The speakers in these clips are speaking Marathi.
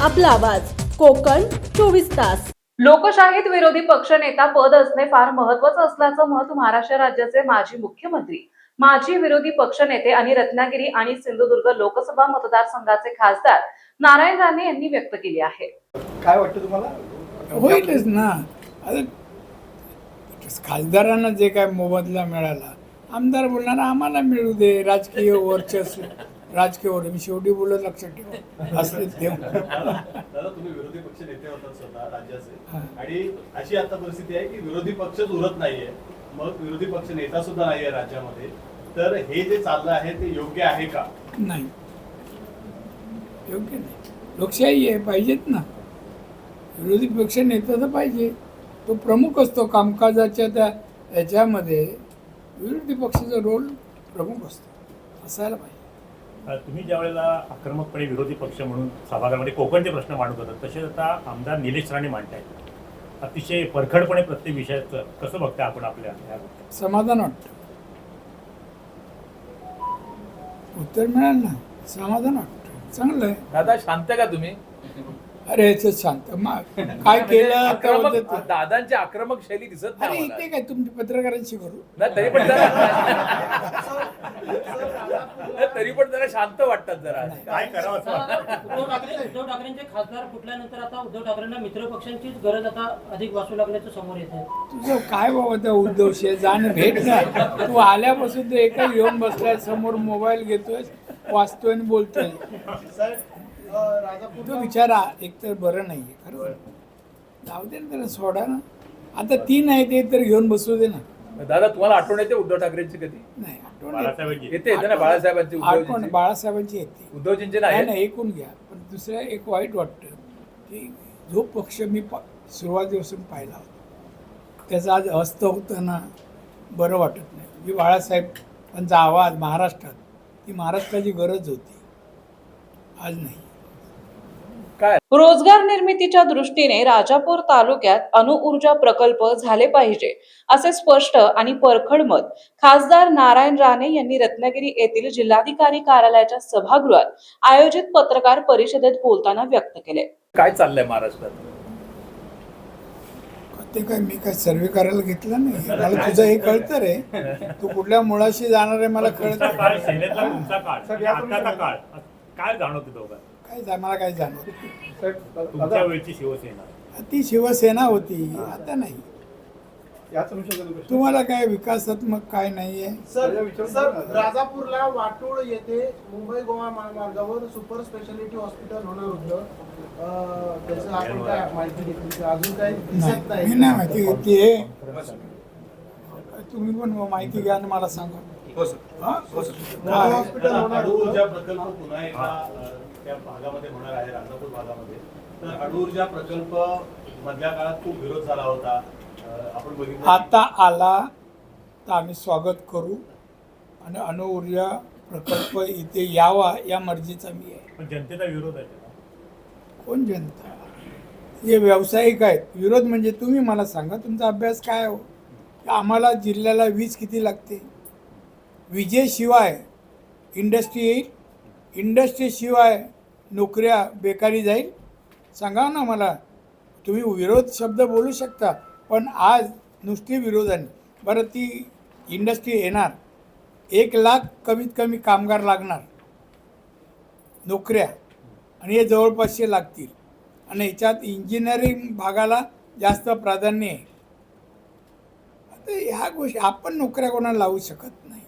आपला आवाज कोकण 24 तास. लोकशाहीत विरोधी पक्षनेता पद असणे फार महत्वाचं असल्याचं मत महाराष्ट्र राज्याचे माजी मुख्यमंत्री, माजी विरोधी पक्षनेते आणि रत्नागिरी आणि सिंधुदुर्ग लोकसभा मतदारसंघाचे खासदार नारायण राणे यांनी व्यक्त केले आहे. काय वाटतं तुम्हाला? होईलच ना. आता खासदारांना जे काय मोबदला मिळाला, आमदार बोलणार आम्हाला मिळू दे. राजकीय वर्चस्व, राजकीय वर मी शेवटी बोलत लक्षात ठेवा असले ठेव. दादा, तुम्ही विरोधी पक्ष नेते होतात स्वतः राज्याचे, आणि अशी आता परिस्थिती आहे की विरोधी पक्षच उरत नाहीये, मग विरोधी पक्ष नेता सुद्धा नाहीये राज्यामध्ये. तर हे जे चाललं आहे ते योग्य आहे का? नाही, योग्य नाही. लोकशाही आहे, पाहिजेत ना. विरोधी पक्ष नेता तर पाहिजे, तो प्रमुख असतो कामकाजाच्या त्या याच्यामध्ये. विरोधी पक्षाचा रोल प्रमुख असतो, असायला पाहिजे. तुम्ही ज्या वेळेला आक्रमकपणे विरोधी पक्ष म्हणून सभागृहामध्ये कोकणचे प्रश्न मांडत होतात, तसेच आता आमदार निलेश राणे मांडतायत. अतिशय परखडपणे प्रत्येक विषयाचं कसं बघता आपण आपल्या? समाधान वाटतं. उत्तर मिळाल ना, समाधान वाटतं, चांगलं आहे. दादा शांत का तुम्ही? अरे याच्यात शांत काय केलं आता होतं ते. दादांची आक्रमक शैली दिसत अरे नाही इथे काय तुमची पत्रकारांशी करू? नाही, तरी पण जरा शांत वाटतात जरा. काय करावं असं वाटतं? उद्धव ठाकरेंचे खासदार फुटल्यानंतर आता उद्धव ठाकरेंना मित्र पक्षांचीच गरज आता अधिक वाचू लागल्याचं समोर येत आहे. तुझं काय बाबा त्या उद्धवशी जाण भेट ना. तू आल्यापासून तू एका येऊन बसलाय समोर, मोबाईल घेतोय, वाचतोय आणि बोलतोय. तो बिचारा एकतर बरं नाहीये, खरं. जाऊ दे ना त्याला, सोडा ना. आता 3 आहे ते तर घेऊन बसू दे ना. दादा, तुम्हाला आठवण येते उद्धव ठाकरेंची कधी? नाही, आठवण बाळासाहेबांची. येते ना बाळासाहेबांची, आठवण बाळासाहेबांची येते. उद्धवजींचे नाही नाही. ऐकून घ्या. पण दुसरं एक वाईट वाटतं की जो पक्ष मी सुरुवातीपासून पाहिला होता, त्याचा आज अस्त होताना बरं वाटत नाही. जी बाळासाहेबांचा आवाज महाराष्ट्रात, ती महाराष्ट्राची गरज होती, आज नाही. रोजगार निर्मितीच्या दृष्टीने राजापूर तालुक्यात अणुऊर्जा प्रकल्प झाले पाहिजे असे स्पष्ट आणि परखड मत खासदार नारायण राणे यांनी रत्नागिरी येथील जिल्हाधिकारी कार्यालयाच्या सभागृहात आयोजित पत्रकार परिषदेत बोलताना व्यक्त केले. काय चाललंय महाराष्ट्रात? ते काय मी काय सर्वे करायला घेतलं नाही. मला तुझं हे कळतं रे, तू कुठल्या मुळाशी जाणार आहे मला तुमचा कळतं. काळ, सेनेतला तुमचा काळ आणि आताचा काळ, काय जाणवते दोघांना? काय मला काय जाणवत. तुमच्या वेळची शिवसेना ती शिवसेना होती, आता नाही. तुम्हाला काय विकासात्मक काय नाहीये? सर, राजापूरला वाटोळ येथे मुंबई गोवा महामार्गावर सुपर स्पेशालिटी हॉस्पिटल होणार होतं. त्याचं आपण काय माहिती घेतली? अजून काही दिसत नाही, नाही. मी नाही माहिती घेतली आहे. तुम्ही पण माहिती घ्या आणि मला सांगा. हॉस्पिटल होणार अणु होतं. ऊर्जा प्रकल्प पुन्हा एकदा त्या भागामध्ये होणार आहे, राजापूर भागामध्ये. तर अणु ऊर्जा प्रकल्प मधल्या काळात खूप विरोध झाला होता, आपण बघितलं. आता आला तर आम्ही स्वागत करू आणि अणु ऊर्जा प्रकल्प इथे यावा या मर्जीचा मी आहे. पण जनतेचा विरोध आहे त्याला. कोण जनता? जे व्यावसायिक आहेत. विरोध म्हणजे तुम्ही मला सांगा तुमचा अभ्यास काय हो? आम्हाला जिल्ह्याला वीज किती लागते? विजेशिवाय इंडस्ट्री येईल, इंडस्ट्रीशिवाय नोकऱ्या बेकारी जाईल? सांगा ना मला. तुम्ही विरोध शब्द बोलू शकता, पण आज नुसती विरोधाने. बरं, ती इंडस्ट्री येणार, 1 लाख कमीत कमी कामगार लागणार, नोकऱ्या, आणि हे जवळपासचे लागतील. आणि ह्याच्यात इंजिनिअरिंग भागाला जास्त प्राधान्य आहे. आता ह्या गोष्टी आपण नोकऱ्या कोणाला लावू शकत नाही.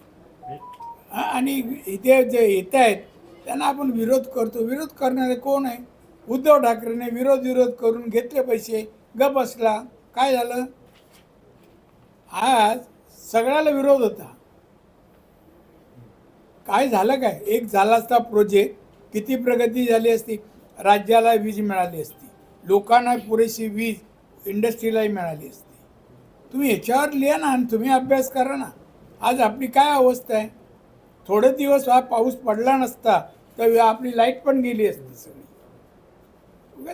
आणि इथे जे येत आहेत त्यांना आपण विरोध करतो. विरोध करणारे कोण आहे? उद्धव ठाकरेने विरोध करून घेतले पैसे, गप बसला. काय झालं? आज सगळ्याला विरोध होता. काय झालं? काय एक झाला असता प्रोजेक्ट, किती प्रगती झाली असती, राज्याला वीज मिळाली असती, लोकांना पुरेशी वीज इंडस्ट्रीलाही मिळाली असती. तुम्ही ह्याच्यावर लिहा ना आणि तुम्ही अभ्यास करा ना. आज आपली काय अवस्था आहे? थोडे दिवस हा पाऊस पडला नसता तर आपली लाईट पण गेली असती सगळी.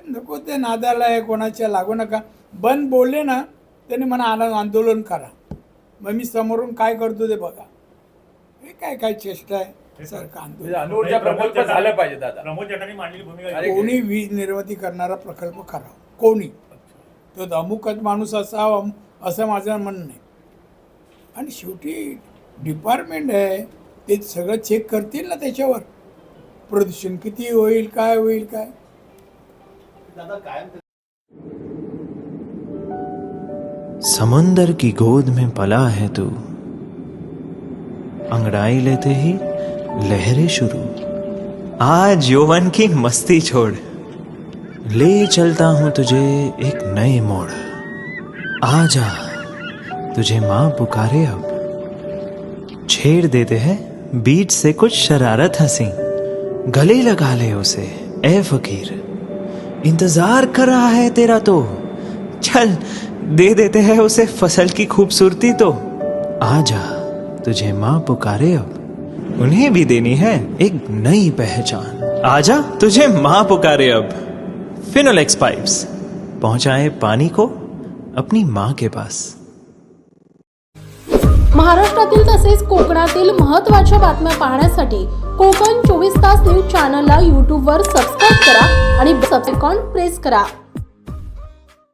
नको ते नादाला आहे, कोणाच्या लागू नका. बंद बोलले ना त्याने म्हणा आंदोलन करा, मग मी समोरून काय करतो ते बघा. हे काय काय चेष्टा आहे? सर कांदो म्हणजे अणुऊर्जा प्रकल्प झाला पाहिजे दादा. प्रमोद जटांनी मांडलेली भूमिका अरे, कोणी वीज निर्मिती करणारा प्रकल्प करावा, कोणी तो अमुकच माणूस असावा असं माझं म्हणणं नाही. आणि शेवटी डिपार्टमेंट आहे, ते सगळं चेक करतील ना त्याच्यावर, प्रदूषण किती होईल काय होईल काय. दादा कायम समुंदर की गोद में पला है तू, अंगड़ाई लेते ही लहरें शुरू, आज यौवन की मस्ती छोड़, ले चलता हूं तुझे एक नए मोड़, आजा तुझे माँ पुकारे अब, छेड़ देते हैं बीच से कुछ शरारत हंसी, गले लगा ले उसे ए फकीर, इंतजार कर रहा है तेरा तो, चल दे देते हैं उसे फसल की खूबसूरती तो, आजा तुझे माँ पुकारे अब, उन्हें भी देनी है एक नई पहचान, आजा तुझे माँ पुकारे अब. फिनोलेक्स पाइप्स पहुंचाए पानी को अपनी माँ के पास. महाराष्ट्रातील तसेच कोकणातील महत्त्वाच्या बातम्या पाहण्यासाठी कोकण 24 तास न्यूज चॅनलला यूट्यूबवर सबस्क्राईब करा आणि बेल आयकॉन प्रेस करा.